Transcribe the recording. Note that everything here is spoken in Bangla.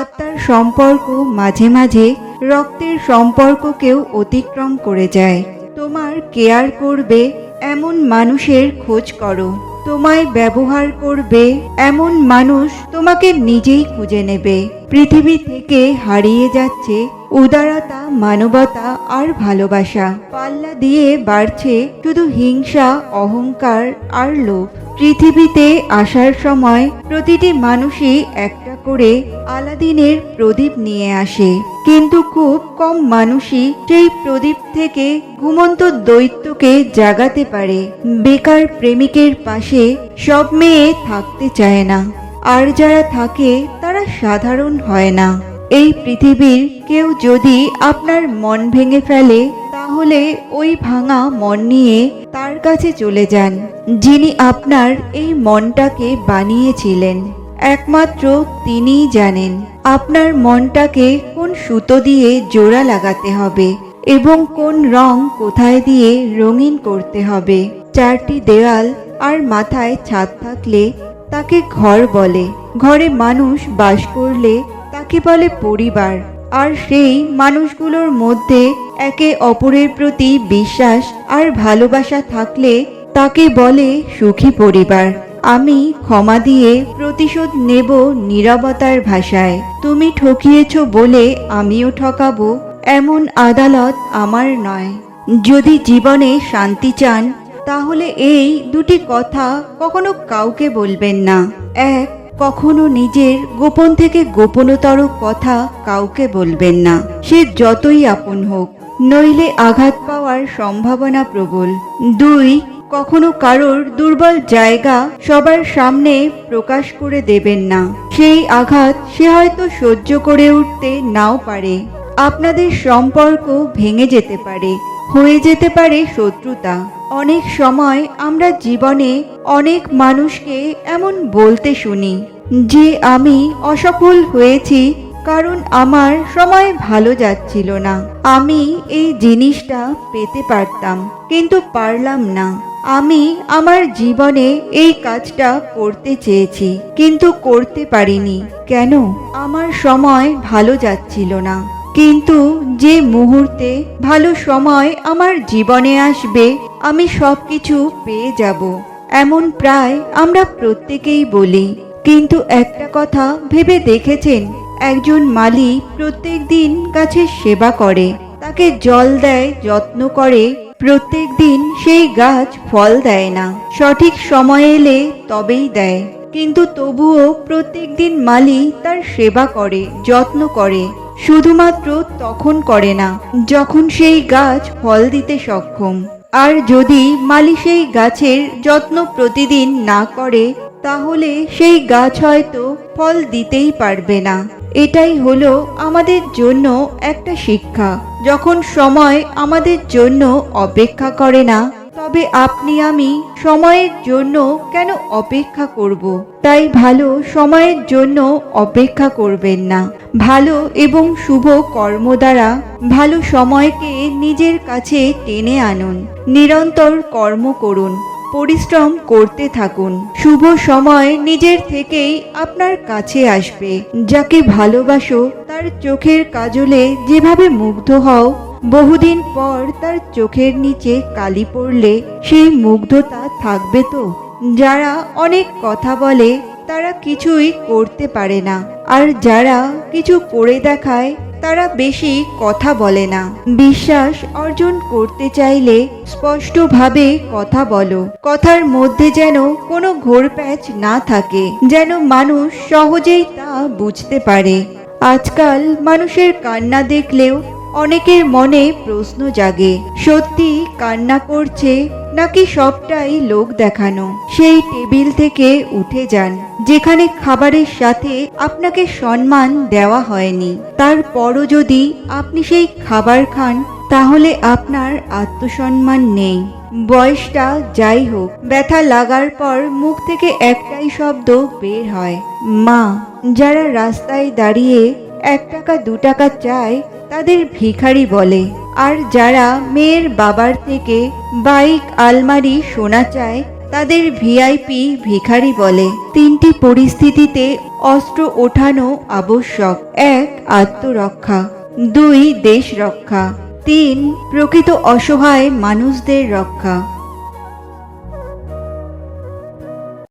আত্মার সম্পর্ক মাঝে মাঝে রক্তের সম্পর্ককেও অতিক্রম করে যায়। তোমার কেয়ার করবে এমন মানুষের খোঁজ করো। তোমায় ব্যবহার করবে এমন মানুষ তোমাকে নিজেই খুঁজে নেবে। পৃথিবী থেকে হারিয়ে যাচ্ছে উদারতা, মানবতা আর ভালোবাসা। পাল্লা দিয়ে বাড়ছে শুধু হিংসা, অহংকার আর লোভ। পৃথিবীতে আসার সময় প্রতিটি মানুষই একটা করে আলাদিনের প্রদীপ নিয়ে আসে, কিন্তু খুব কম মানুষই সেই প্রদীপ থেকে ঘুমন্ত দৈত্যকে জাগাতে পারে। বেকার প্রেমিকের পাশে সব মেয়ে থাকতে চায় না, আর যারা থাকে তারা সাধারণ হয় না। এই পৃথিবীর কেউ যদি আপনার মন ভেঙে ফেলে, তাহলে ওই ভাঙা মন নিয়ে তার কাছে চলে যান, যিনি আপনার এই মনটাকে বানিয়েছিলেন। একমাত্র তিনিই জানেন আপনার মনটাকে কোন সুতো দিয়ে জোড়া লাগাতে হবে এবং কোন রং কোথায় দিয়ে রঙিন করতে হবে। চারটি দেওয়াল আর মাথায় ছাদ থাকলে তাকে ঘর বলে। ঘরে মানুষ বাস করলে তাকে বলে পরিবার। আর সেই মানুষগুলোর মধ্যে একে অপরের প্রতি বিশ্বাস আর ভালোবাসা থাকলে তাকে বলে সুখী পরিবার। আমি ক্ষমা দিয়ে প্রতিশোধ নেব নীরবতার ভাষায়। তুমি ঠকিয়েছ বলে আমিও ঠকাবো, এমন আদালত আমার নয়। যদি জীবনে শান্তি চান, তাহলে এই দুটি কথা কখনো কাউকে বলবেন না। এক, কখনো নিজের গোপন থেকে গোপনতর কথা কাউকে বলবেন না, সে যতই আপন হোক, নইলে আঘাত পাওয়ার সম্ভাবনা প্রবল। দুই, কখনো কারোর দুর্বল জায়গা সবার সামনে প্রকাশ করে দেবেন না। সেই আঘাত সে হয়তো সহ্য করে উঠতে নাও পারে। আপনাদের সম্পর্ক ভেঙে যেতে পারে, হয়ে যেতে পারে শত্রুতা। অনেক সময় আমরা জীবনে অনেক মানুষকে এমন বলতে শুনি যে আমি অসফল হয়েছি কারণ আমার সময় ভালো যাচ্ছিল না। আমি এই জিনিসটা পেতে পারতাম কিন্তু পারলাম না। আমি আমার জীবনে এই কাজটা করতে চেয়েছি কিন্তু করতে পারিনি। কেন? আমার সময় ভালো যাচ্ছিল না। কিন্তু যে মুহূর্তে ভালো সময় আমার জীবনে আসবে, আমি সবকিছু পেয়ে যাব, এমন প্রায় আমরা প্রত্যেকেই বলি। কিন্তু একটা কথা ভেবে দেখেছেন, একজন মালি প্রত্যেক দিন গাছের সেবা করে, তাকে জল দেয়, যত্ন করে, প্রত্যেক দিন সেই গাছ ফল দেয় না, সঠিক সময় এলে তবেই দেয়। কিন্তু তবুও প্রত্যেক দিন মালি তার সেবা করে, যত্ন করে, শুধুমাত্র তখন করে না যখন সেই গাছ ফল দিতে সক্ষম। আর যদি মালি সেই গাছের যত্ন প্রতিদিন না করে, তাহলে সেই গাছ হয়তো ফল দিতেই পারবে না। এটাই হলো আমাদের জন্য একটা শিক্ষা। যখন সময় আমাদের জন্য অপেক্ষা করে না, তবে আপনি আমি সময়ের জন্য কেন অপেক্ষা করব? তাই ভালো সময়ের জন্য অপেক্ষা করবেন না। ভালো এবং শুভ কর্ম দ্বারা ভালো সময়কে নিজের কাছে টেনে আনুন। নিরন্তর কর্ম করুন, পরিশ্রম করতে থাকুন। শুভ সময় নিজের থেকেই আপনার কাছে আসবে। যাকে ভালোবাসো তার চোখের কাজলে যেভাবে মুগ্ধ হও, বহুদিন পর তার চোখের নিচে কালি পড়লে সেই মুগ্ধতা থাকবে তো? যারা অনেক কথা বলে তারা কিছুই করতে পারে না, আর যারা কিছু করে দেখায় তারা বেশি কথা বলে না। বিশ্বাস অর্জন করতে চাইলে স্পষ্টভাবে কথা বলো। কথার মধ্যে যেন কোনো ঘোরপ্যাচ না থাকে, যেন মানুষ সহজেই তা বুঝতে পারে। আজকাল মানুষের কান্না দেখলেও অনেকের মনে প্রশ্ন জাগে, সত্যি কান্না করছে নাকি সবটাই লোক দেখানো? সেই টেবিল থেকে উঠে যান যেখানে খাবারের সাথে আপনাকে সম্মান দেওয়া হয়নি। তারপরও যদি আপনি সেই খাবার খান, তাহলে আপনার আত্মসম্মান নেই। বয়সটা যাই হোক, ব্যথা লাগার পর মুখ থেকে একটাই শব্দ বের হয়, মা। যারা রাস্তায় দাঁড়িয়ে 1 টাকা 2 টাকা চায় তাদের ভিখারি বলে, আর যারা মেয়ের বাবার থেকে বাইক, আলমারি, সোনা চায় তাদের ভিআইপি ভিখারি বলে। 3টি পরিস্থিতিতে অস্ত্র ওঠানো আবশ্যক। 1 আত্মরক্ষা, 2 দেশ রক্ষা, 3 প্রকৃত অসহায় মানুষদের রক্ষা।